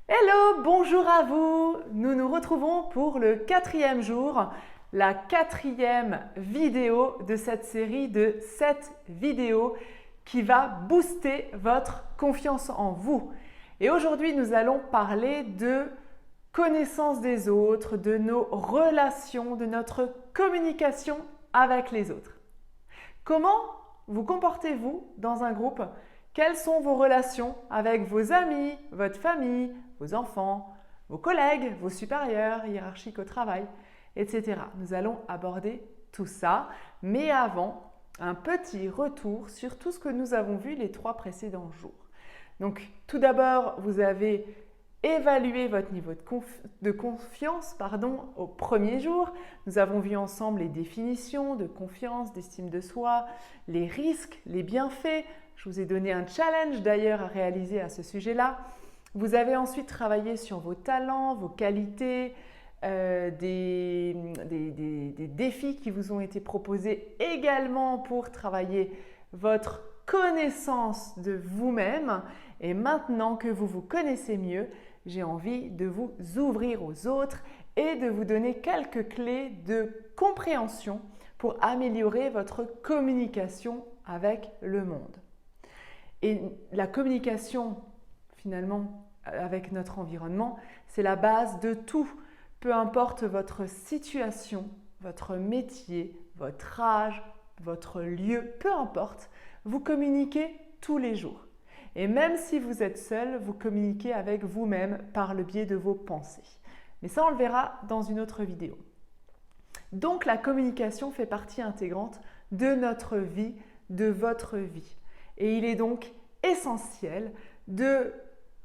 Hello, bonjour à vous. Nous nous retrouvons pour le 4e jour, la 4e vidéo de cette série de 7 vidéos qui va booster votre confiance en vous. Et aujourd'hui, nous allons parler de connaissance des autres, de nos relations, de notre communication avec les autres. Comment vous comportez-vous dans un groupe? Quelles sont vos relations avec vos amis, votre famille, vos enfants, vos collègues, vos supérieurs, hiérarchiques au travail, etc. Nous allons aborder tout ça, mais avant, un petit retour sur tout ce que nous avons vu les 3 précédents jours. Donc, tout d'abord, vous avez évalué votre niveau de confiance au premier jour. Nous avons vu ensemble les définitions de confiance, d'estime de soi, les risques, les bienfaits. Je vous ai donné un challenge d'ailleurs à réaliser à ce sujet-là. Vous avez ensuite travaillé sur vos talents, vos qualités, des défis qui vous ont été proposés également pour travailler votre connaissance de vous-même. Et maintenant que vous vous connaissez mieux, j'ai envie de vous ouvrir aux autres et de vous donner quelques clés de compréhension pour améliorer votre communication avec le monde. Et la communication, finalement, avec notre environnement, c'est la base de tout. Peu importe votre situation, votre métier, votre âge, votre lieu, peu importe, vous communiquez tous les jours. Et même si vous êtes seul, vous communiquez avec vous-même par le biais de vos pensées. Mais ça, on le verra dans une autre vidéo. Donc, la communication fait partie intégrante de notre vie, de votre vie. Et il est donc essentiel de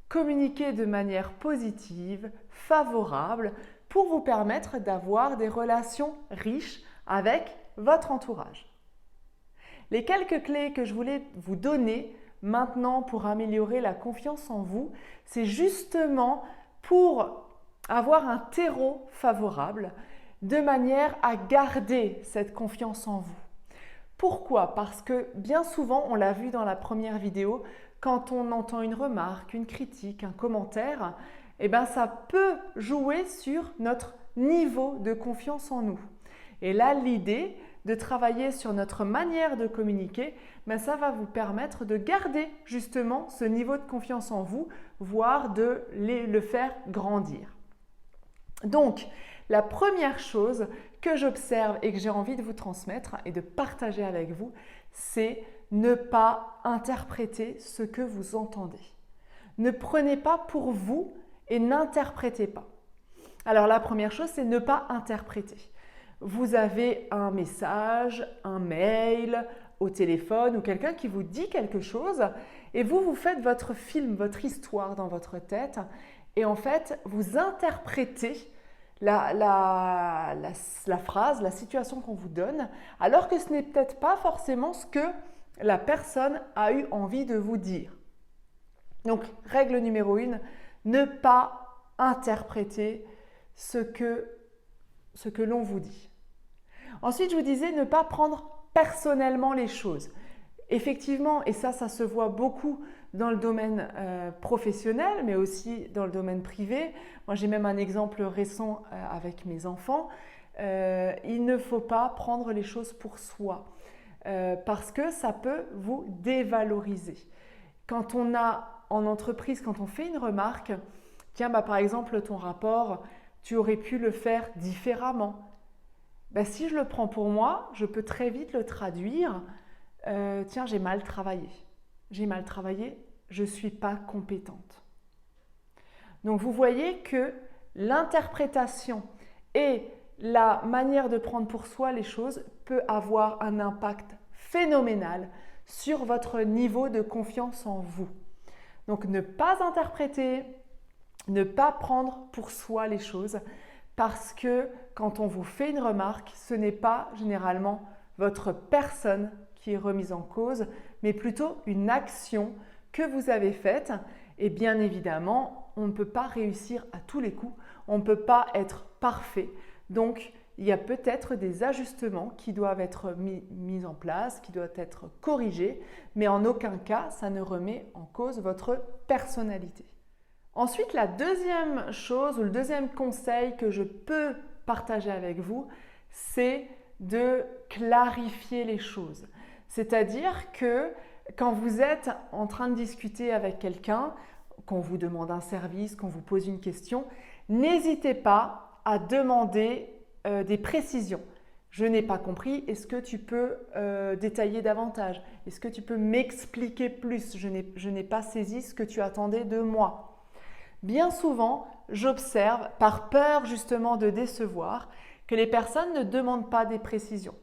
communiquer de manière positive, favorable, pour vous permettre d'avoir des relations riches avec votre entourage. Les quelques clés que je voulais vous donner maintenant pour améliorer la confiance en vous, c'est justement pour avoir un terreau favorable de manière à garder cette confiance en vous. Pourquoi? Parce que bien souvent, on l'a vu dans la première vidéo, quand on entend une remarque, une critique, un commentaire, ça peut jouer sur notre niveau de confiance en nous. Et là, l'idée de travailler sur notre manière de communiquer, ça va vous permettre de garder justement ce niveau de confiance en vous, voire de le faire grandir. Donc, la première chose que j'observe et que j'ai envie de vous transmettre et de partager avec vous, c'est ne pas interpréter ce que vous entendez. Ne prenez pas pour vous et n'interprétez pas. Alors la première chose, c'est ne pas interpréter. Vous avez un message, un mail, au téléphone ou quelqu'un qui vous dit quelque chose et vous faites votre film, votre histoire dans votre tête et en fait, vous interprétez la phrase, la situation qu'on vous donne, alors que ce n'est peut-être pas forcément ce que la personne a eu envie de vous dire. Donc, règle numéro 1, ne pas interpréter ce que l'on vous dit. Ensuite, je vous disais ne pas prendre personnellement les choses. Effectivement, et ça se voit beaucoup dans le domaine professionnel, mais aussi dans le domaine privé. Moi, j'ai même un exemple récent avec mes enfants. Il ne faut pas prendre les choses pour soi parce que ça peut vous dévaloriser. Quand on a en entreprise, quand on fait une remarque, tiens, par exemple, ton rapport, tu aurais pu le faire différemment. Si je le prends pour moi, je peux très vite le traduire. Tiens, j'ai mal travaillé. J'ai mal travaillé, je ne suis pas compétente. Donc, vous voyez que l'interprétation et la manière de prendre pour soi les choses peut avoir un impact phénoménal sur votre niveau de confiance en vous. Donc, ne pas interpréter, ne pas prendre pour soi les choses parce que quand on vous fait une remarque, ce n'est pas généralement votre personne qui est remise en cause, mais plutôt une action que vous avez faite. Et bien évidemment, on ne peut pas réussir à tous les coups, on ne peut pas être parfait. Donc, il y a peut-être des ajustements qui doivent être mis en place, qui doivent être corrigés, mais en aucun cas, ça ne remet en cause votre personnalité. Ensuite, la deuxième chose ou le deuxième conseil que je peux partager avec vous, c'est de clarifier les choses. C'est-à-dire que quand vous êtes en train de discuter avec quelqu'un, qu'on vous demande un service, qu'on vous pose une question, n'hésitez pas à demander des précisions. Je n'ai pas compris, est-ce que tu peux détailler davantage? Est-ce que tu peux m'expliquer plus? Je n'ai pas saisi ce que tu attendais de moi. Bien souvent, j'observe, par peur justement de décevoir, que les personnes ne demandent pas des précisions.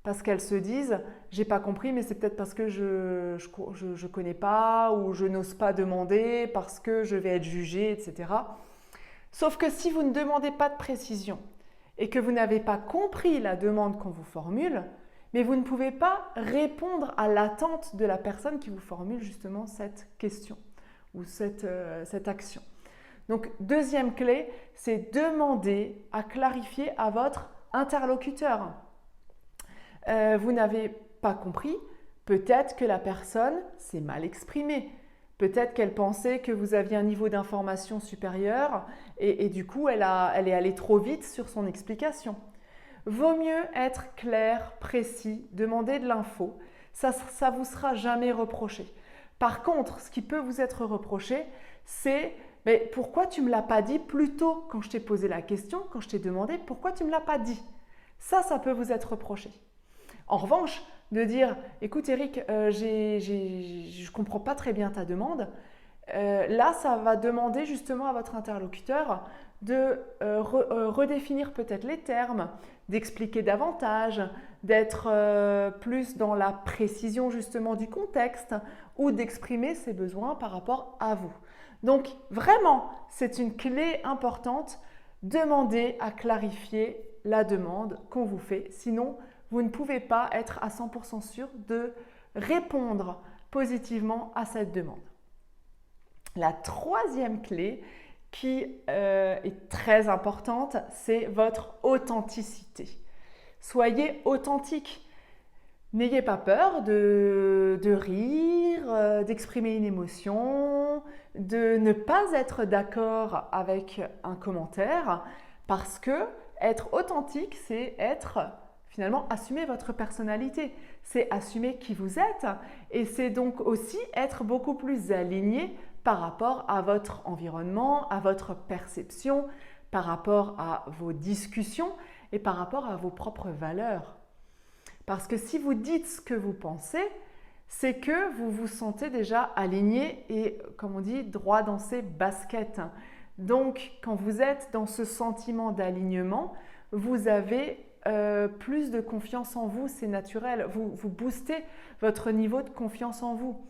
Parce qu'elles se disent « j'ai pas compris, mais c'est peut-être parce que je connais pas ou je n'ose pas demander, parce que je vais être jugée, etc. » Sauf que si vous ne demandez pas de précision et que vous n'avez pas compris la demande qu'on vous formule, mais vous ne pouvez pas répondre à l'attente de la personne qui vous formule justement cette question ou cette action. Donc, deuxième clé, c'est demander à clarifier à votre interlocuteur. Vous n'avez pas compris, peut-être que la personne s'est mal exprimée. Peut-être qu'elle pensait que vous aviez un niveau d'information supérieur et du coup, elle est allée trop vite sur son explication. Vaut mieux être clair, précis, demander de l'info. Ça ne vous sera jamais reproché. Par contre, ce qui peut vous être reproché, c'est « mais pourquoi tu ne me l'as pas dit plus tôt quand je t'ai posé la question, quand je t'ai demandé pourquoi tu ne me l'as pas dit ?» Ça peut vous être reproché. En revanche, de dire « écoute Eric, je ne comprends pas très bien ta demande », là, ça va demander justement à votre interlocuteur de redéfinir peut-être les termes, d'expliquer davantage, d'être plus dans la précision justement du contexte ou d'exprimer ses besoins par rapport à vous. Donc vraiment, c'est une clé importante, demandez à clarifier la demande qu'on vous fait. Sinon, vous ne pouvez pas être à 100% sûr de répondre positivement à cette demande. La troisième clé qui est très importante, c'est votre authenticité. Soyez authentique. N'ayez pas peur de rire, d'exprimer une émotion, de ne pas être d'accord avec un commentaire parce que être authentique, c'est finalement assumer votre personnalité, c'est assumer qui vous êtes et c'est donc aussi être beaucoup plus aligné par rapport à votre environnement, à votre perception, par rapport à vos discussions et par rapport à vos propres valeurs. Parce que si vous dites ce que vous pensez, c'est que vous vous sentez déjà aligné et, comme on dit, droit dans ses baskets. Donc, quand vous êtes dans ce sentiment d'alignement, vous avez plus de confiance en vous, c'est naturel. Vous boostez votre niveau de confiance en vous.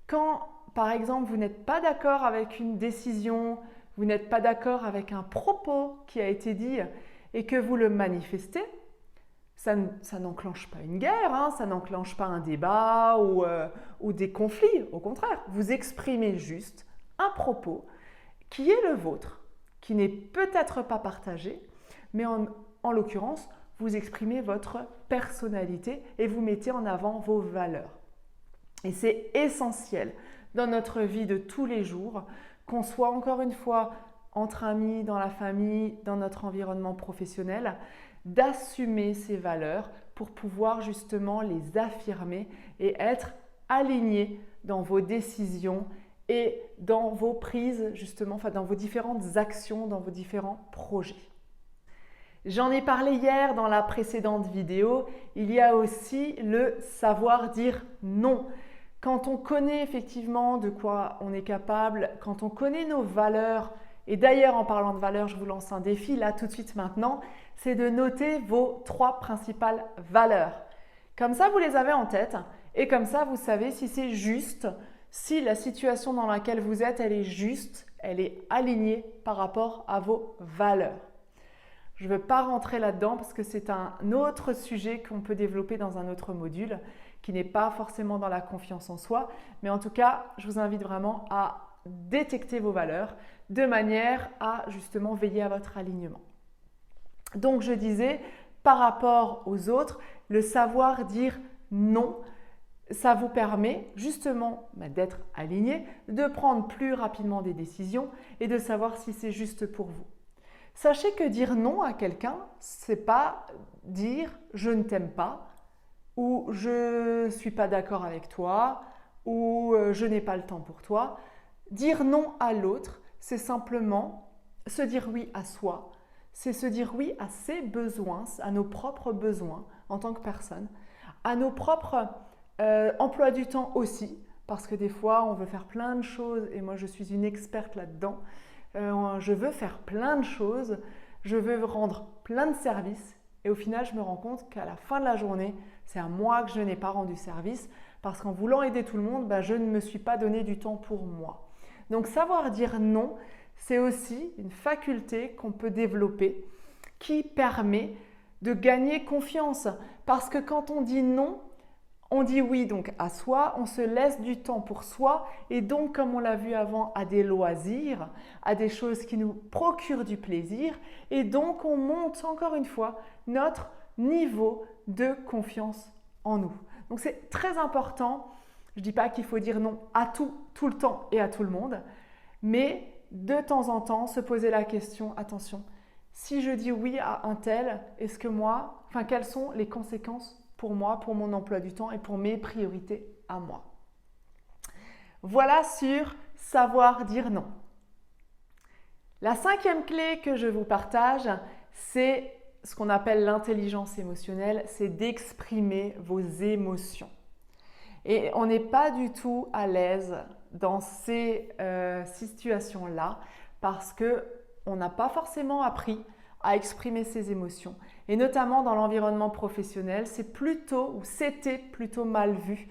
Quand, par exemple, vous n'êtes pas d'accord avec une décision, vous n'êtes pas d'accord avec un propos qui a été dit et que vous le manifestez, ça n'enclenche pas une guerre, hein, ça n'enclenche pas un débat ou des conflits. Au contraire, vous exprimez juste un propos qui est le vôtre, qui n'est peut-être pas partagé, mais en l'occurrence, vous exprimez votre personnalité et vous mettez en avant vos valeurs. Et c'est essentiel dans notre vie de tous les jours, qu'on soit encore une fois entre amis, dans la famille, dans notre environnement professionnel, d'assumer ces valeurs pour pouvoir justement les affirmer et être aligné dans vos décisions et dans vos prises justement, dans vos différentes actions, dans vos différents projets. J'en ai parlé hier dans la précédente vidéo, il y a aussi le savoir dire non. Quand on connaît effectivement de quoi on est capable, quand on connaît nos valeurs, et d'ailleurs en parlant de valeurs, je vous lance un défi là tout de suite maintenant, c'est de noter vos 3 principales valeurs. Comme ça, vous les avez en tête et comme ça, vous savez si c'est juste, si la situation dans laquelle vous êtes, elle est juste, elle est alignée par rapport à vos valeurs. Je ne veux pas rentrer là-dedans parce que c'est un autre sujet qu'on peut développer dans un autre module qui n'est pas forcément dans la confiance en soi. Mais en tout cas, je vous invite vraiment à détecter vos valeurs de manière à justement veiller à votre alignement. Donc, je disais, par rapport aux autres, le savoir dire non. ça vous permet justement d'être aligné, de prendre plus rapidement des décisions et de savoir si c'est juste pour vous. Sachez que dire non à quelqu'un, c'est pas dire je ne t'aime pas ou je ne suis pas d'accord avec toi ou je n'ai pas le temps pour toi. Dire non à l'autre, c'est simplement se dire oui à soi. C'est se dire oui à ses besoins, à nos propres besoins en tant que personne, à nos propres emplois du temps aussi, parce que des fois on veut faire plein de choses et moi je suis une experte là-dedans. Je veux faire plein de choses, je veux rendre plein de services et au final je me rends compte qu'à la fin de la journée, c'est à moi que je n'ai pas rendu service parce qu'en voulant aider tout le monde, je ne me suis pas donné du temps pour moi. Donc savoir dire non, c'est aussi une faculté qu'on peut développer qui permet de gagner confiance. Parce que quand on dit non, on dit oui donc à soi, on se laisse du temps pour soi et donc comme on l'a vu avant à des loisirs, à des choses qui nous procurent du plaisir et donc on monte encore une fois notre niveau de confiance en nous. Donc c'est très important, je ne dis pas qu'il faut dire non à tout, tout le temps et à tout le monde, mais de temps en temps se poser la question, attention, si je dis oui à un tel, quelles sont les conséquences pour moi, pour mon emploi du temps et pour mes priorités à moi. Voilà sur savoir dire non. La 5e clé que je vous partage, c'est ce qu'on appelle l'intelligence émotionnelle, c'est d'exprimer vos émotions. Et on n'est pas du tout à l'aise dans ces situations-là parce qu'on n'a pas forcément appris à exprimer ses émotions. Et notamment dans l'environnement professionnel, c'était plutôt mal vu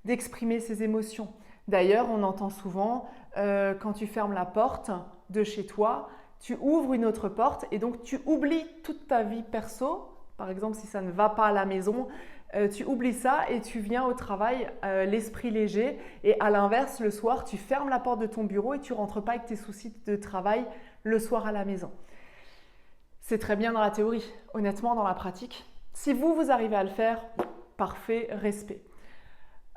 d'exprimer ses émotions. D'ailleurs, on entend souvent quand tu fermes la porte de chez toi, tu ouvres une autre porte et donc tu oublies toute ta vie perso. Par exemple, si ça ne va pas à la maison, tu oublies ça et tu viens au travail l'esprit léger. Et à l'inverse, le soir, tu fermes la porte de ton bureau et tu ne rentres pas avec tes soucis de travail le soir à la maison. C'est très bien dans la théorie, honnêtement dans la pratique. Si vous arrivez à le faire, parfait, respect.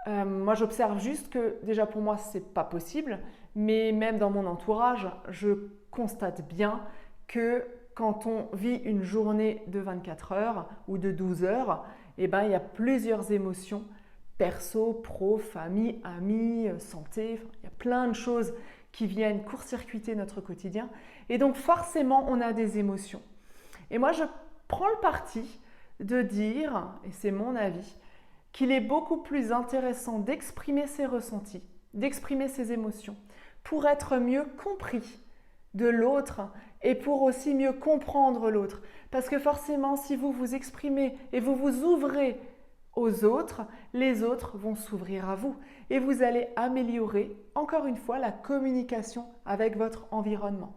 Moi j'observe juste que déjà pour moi c'est pas possible, mais même dans mon entourage, je constate bien que quand on vit une journée de 24 heures ou de 12 heures, il y a plusieurs émotions, perso, pro, famille, amis, santé, il y a plein de choses qui viennent court-circuiter notre quotidien et donc forcément on a des émotions. Et moi, je prends le parti de dire, et c'est mon avis, qu'il est beaucoup plus intéressant d'exprimer ses ressentis, d'exprimer ses émotions, pour être mieux compris de l'autre et pour aussi mieux comprendre l'autre. Parce que forcément, si vous vous exprimez et vous vous ouvrez aux autres, les autres vont s'ouvrir à vous et vous allez améliorer, encore une fois, la communication avec votre environnement.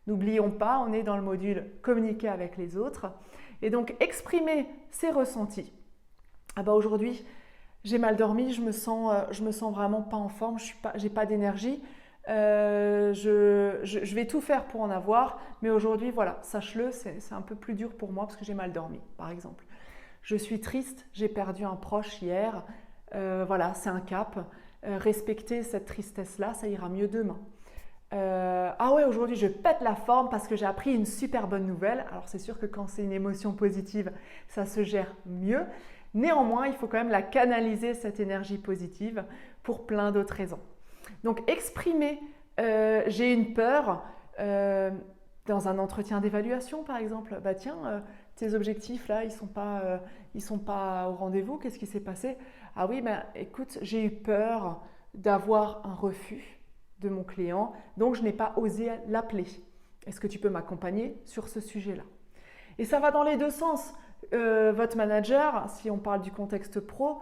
N'oublions pas, on est dans le module communiquer avec les autres et donc exprimer ses ressentis. Aujourd'hui, j'ai mal dormi, je me sens vraiment pas en forme, j'ai pas d'énergie. Je vais tout faire pour en avoir, mais aujourd'hui, voilà, sache-le, c'est un peu plus dur pour moi parce que j'ai mal dormi, par exemple. Je suis triste, j'ai perdu un proche hier, voilà, c'est un cap. Respecter cette tristesse-là, ça ira mieux demain. Aujourd'hui je pète la forme parce que j'ai appris une super bonne nouvelle. Alors c'est sûr que quand c'est une émotion positive, ça se gère mieux. Néanmoins, il faut quand même la canaliser, cette énergie positive, pour plein d'autres raisons. Donc exprimer, j'ai une peur dans un entretien d'évaluation par exemple. Tes objectifs là, ils sont pas au rendez-vous, qu'est-ce qui s'est passé? Ah oui, écoute, j'ai eu peur d'avoir un refus de mon client, donc je n'ai pas osé l'appeler. Est-ce que tu peux m'accompagner sur ce sujet-là? Et ça va dans les deux sens. Votre manager, si on parle du contexte pro,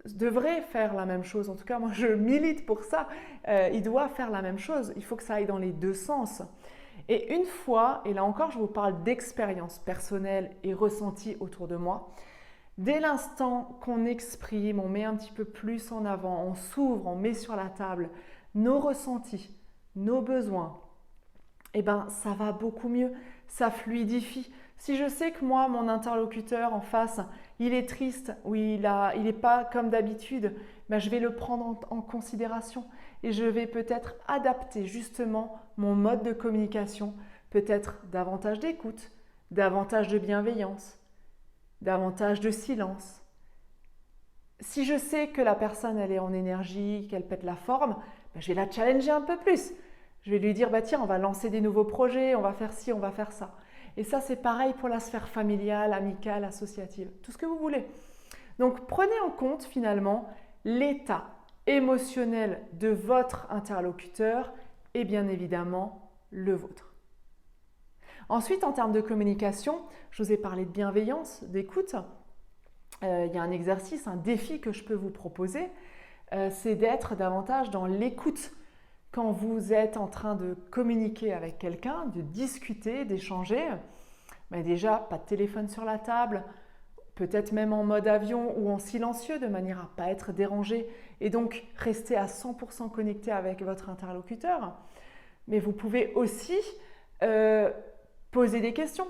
devrait faire la même chose. En tout cas, moi, je milite pour ça. Il doit faire la même chose. Il faut que ça aille dans les deux sens. Et une fois, et là encore, je vous parle d'expérience personnelle et ressentie autour de moi, dès l'instant qu'on exprime, on met un petit peu plus en avant, on s'ouvre, on met sur la table nos ressentis, nos besoins, ça va beaucoup mieux. ça fluidifie. Si je sais que moi, mon interlocuteur en face, il est triste ou il n'est pas comme d'habitude, ben je vais le prendre en considération et je vais peut-être adapter justement mon mode de communication, peut-être davantage d'écoute, davantage de bienveillance, davantage de silence. Si je sais que la personne elle est en énergie, qu'elle pète la forme, ben je vais la challenger un peu plus. Je vais lui dire bah tiens, on va lancer des nouveaux projets, on va faire ci, on va faire ça. Et ça c'est pareil pour la sphère familiale, amicale, associative, tout ce que vous voulez. Donc prenez en compte finalement l'état émotionnel de votre interlocuteur et bien évidemment le vôtre. Ensuite, en termes de communication, je vous ai parlé de bienveillance, d'écoute. Il y a un exercice, un défi que je peux vous proposer, c'est d'être davantage dans l'écoute. Quand vous êtes en train de communiquer avec quelqu'un, de discuter, d'échanger, ben déjà, pas de téléphone sur la table, peut-être même en mode avion ou en silencieux de manière à ne pas être dérangé et donc rester à 100% connecté avec votre interlocuteur. Mais vous pouvez aussi poser des questions.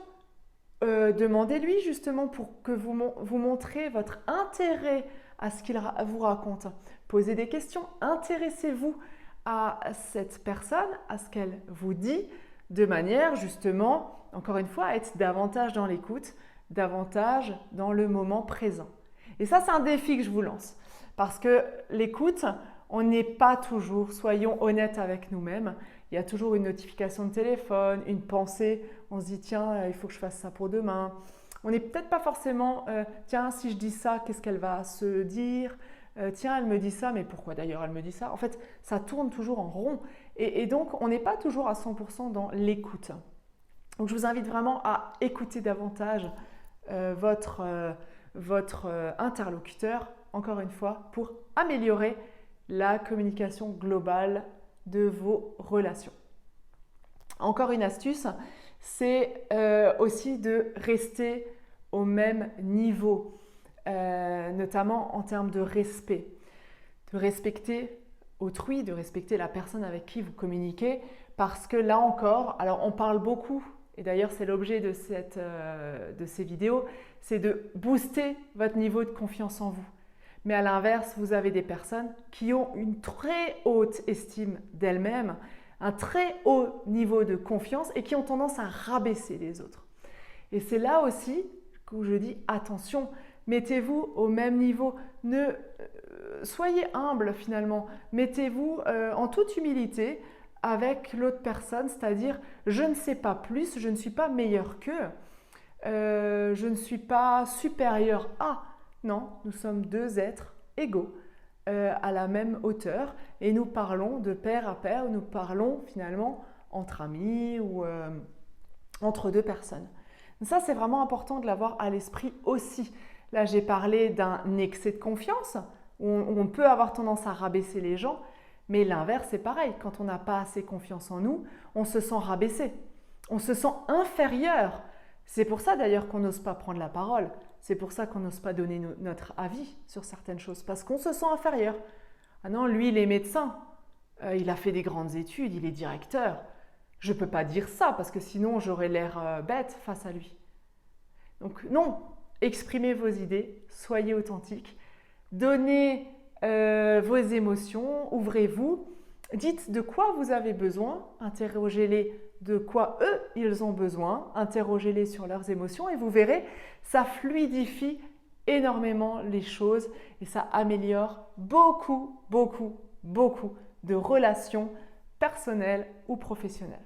Demandez-lui justement pour que vous montrez votre intérêt à ce qu'il vous raconte. Posez des questions, intéressez-vous à cette personne, à ce qu'elle vous dit, de manière justement, encore une fois, à être davantage dans l'écoute, davantage dans le moment présent. Et ça, c'est un défi que je vous lance. Parce que l'écoute, on n'est pas toujours, soyons honnêtes avec nous-mêmes, il y a toujours une notification de téléphone, une pensée, on se dit tiens, il faut que je fasse ça pour demain. On n'est peut-être pas forcément, tiens, si je dis ça, qu'est-ce qu'elle va se dire? Tiens, elle me dit ça, mais pourquoi d'ailleurs elle me dit ça? En fait, ça tourne toujours en rond. Et donc, on n'est pas toujours à 100% dans l'écoute. Donc, je vous invite vraiment à écouter davantage votre interlocuteur, encore une fois, pour améliorer la communication globale de vos relations. Encore une astuce, c'est aussi de rester au même niveau, notamment en termes de respect. De respecter autrui, de respecter la personne avec qui vous communiquez, parce que là encore, alors on parle beaucoup, et d'ailleurs c'est l'objet de ces vidéos, c'est de booster votre niveau de confiance en vous. Mais à l'inverse, vous avez des personnes qui ont une très haute estime d'elles-mêmes, un très haut niveau de confiance et qui ont tendance à rabaisser les autres. Et c'est là aussi où je dis attention, mettez-vous au même niveau, soyez humble finalement, mettez-vous en toute humilité avec l'autre personne, c'est-à-dire je ne sais pas plus, je ne suis pas meilleur qu'eux, je ne suis pas supérieur à. Non, nous sommes deux êtres égaux à la même hauteur et nous parlons de pair à pair, nous parlons finalement entre amis ou entre deux personnes. Donc ça, c'est vraiment important de l'avoir à l'esprit aussi. Là, j'ai parlé d'un excès de confiance où on peut avoir tendance à rabaisser les gens, mais l'inverse, c'est pareil. Quand on n'a pas assez confiance en nous, on se sent rabaissé, on se sent inférieur. C'est pour ça d'ailleurs qu'on n'ose pas prendre la parole. C'est pour ça qu'on n'ose pas donner notre avis sur certaines choses, parce qu'on se sent inférieur. Ah non, lui, il est médecin, il a fait des grandes études, il est directeur. Je ne peux pas dire ça, parce que sinon j'aurais l'air bête face à lui. Donc non, exprimez vos idées, soyez authentique, donnez vos émotions, ouvrez-vous, dites de quoi vous avez besoin, interrogez-les de quoi eux, ils ont besoin, interrogez-les sur leurs émotions et vous verrez, ça fluidifie énormément les choses et ça améliore beaucoup, beaucoup, beaucoup de relations personnelles ou professionnelles.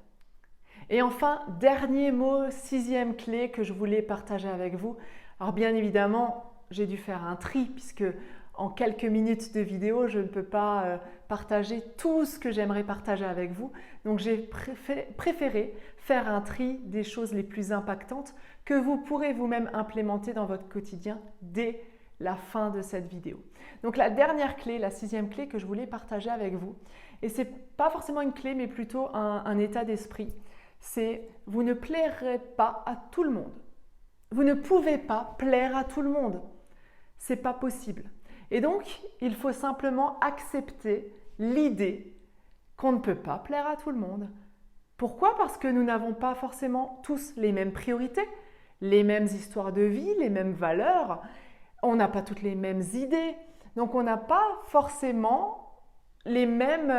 Et enfin, dernier mot, 6e clé que je voulais partager avec vous. Alors bien évidemment, j'ai dû faire un tri puisque en quelques minutes de vidéo, je ne peux pas partager tout ce que j'aimerais partager avec vous. Donc j'ai préféré faire un tri des choses les plus impactantes que vous pourrez vous-même implémenter dans votre quotidien dès la fin de cette vidéo. Donc la dernière clé, la 6e clé que je voulais partager avec vous, et ce n'est pas forcément une clé mais plutôt un état d'esprit, c'est vous ne plairez pas à tout le monde. Vous ne pouvez pas plaire à tout le monde. Ce n'est pas possible. Et donc, il faut simplement accepter l'idée qu'on ne peut pas plaire à tout le monde, Pourquoi? Parce que nous n'avons pas forcément tous les mêmes priorités, les mêmes histoires de vie, les mêmes valeurs. On n'a pas toutes les mêmes idées. Donc, on n'a pas forcément les mêmes…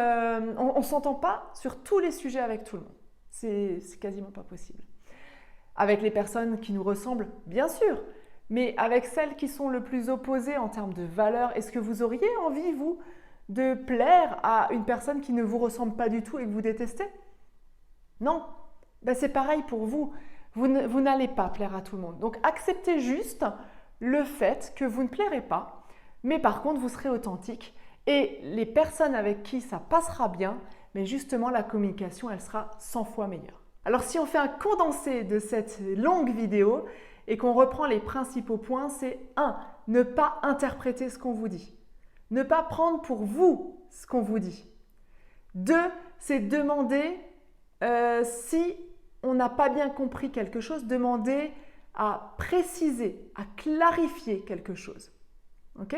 on ne s'entend pas sur tous les sujets avec tout le monde. C'est quasiment pas possible. Avec les personnes qui nous ressemblent, bien sûr, mais avec celles qui sont le plus opposées en termes de valeurs, est-ce que vous auriez envie, vous, de plaire à une personne qui ne vous ressemble pas du tout et que vous détestez? Non, ben, c'est pareil pour vous. Vous n'allez pas plaire à tout le monde. Donc, acceptez juste le fait que vous ne plairez pas, mais par contre, vous serez authentique et les personnes avec qui ça passera bien, mais justement, la communication, elle sera 100 fois meilleure. Alors, si on fait un condensé de cette longue vidéo et qu'on reprend les principaux points, c'est 1. Ne pas interpréter ce qu'on vous dit. Ne pas prendre pour vous ce qu'on vous dit. 2. C'est demander si on n'a pas bien compris quelque chose, demander à préciser, à clarifier quelque chose. Ok?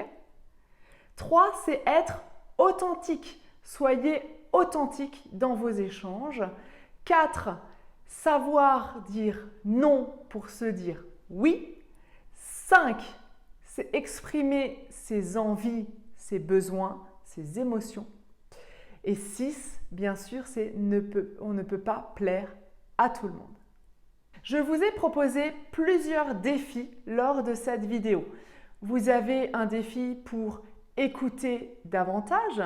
3. C'est être authentique. Soyez authentique dans vos échanges. 4. Savoir dire non pour se dire oui. 5. C'est exprimer ses envies, ses besoins, ses émotions. Et 6, bien sûr, c'est on ne peut pas plaire à tout le monde. Je vous ai proposé plusieurs défis lors de cette vidéo. Vous avez un défi pour écouter davantage.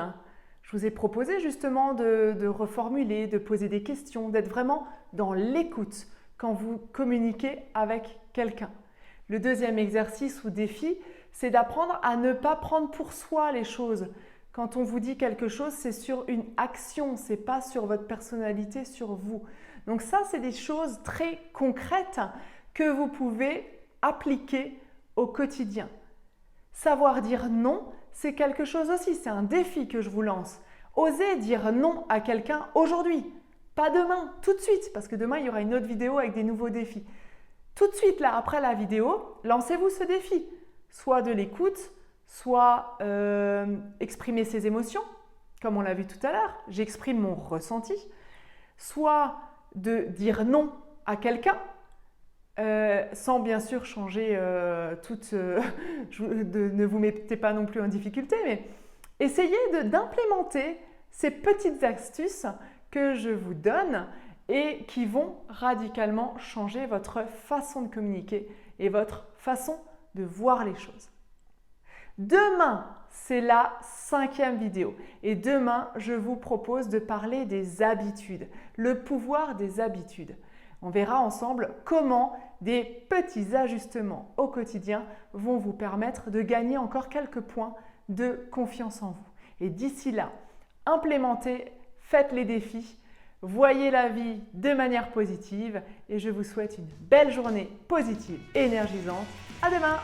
Je vous ai proposé justement de reformuler, de poser des questions, d'être vraiment dans l'écoute quand vous communiquez avec quelqu'un. Le deuxième exercice ou défi, c'est d'apprendre à ne pas prendre pour soi les choses. Quand on vous dit quelque chose, c'est sur une action, ce n'est pas sur votre personnalité, sur vous. Donc ça, c'est des choses très concrètes que vous pouvez appliquer au quotidien. Savoir dire non, c'est quelque chose aussi, c'est un défi que je vous lance. Osez dire non à quelqu'un aujourd'hui, pas demain, tout de suite, parce que demain, il y aura une autre vidéo avec des nouveaux défis. Tout de suite, là, après la vidéo, lancez-vous ce défi. Soit de l'écoute, soit exprimer ses émotions, comme on l'a vu tout à l'heure, j'exprime mon ressenti, soit de dire non à quelqu'un, sans bien sûr changer ne vous mettez pas non plus en difficulté, mais essayez d'implémenter ces petites astuces que je vous donne et qui vont radicalement changer votre façon de communiquer et votre façon de voir les choses. Demain, c'est la 5e vidéo et demain, je vous propose de parler des habitudes, le pouvoir des habitudes. On verra ensemble comment des petits ajustements au quotidien vont vous permettre de gagner encore quelques points de confiance en vous. Et d'ici là, implémentez, faites les défis, voyez la vie de manière positive et je vous souhaite une belle journée positive et énergisante. À demain!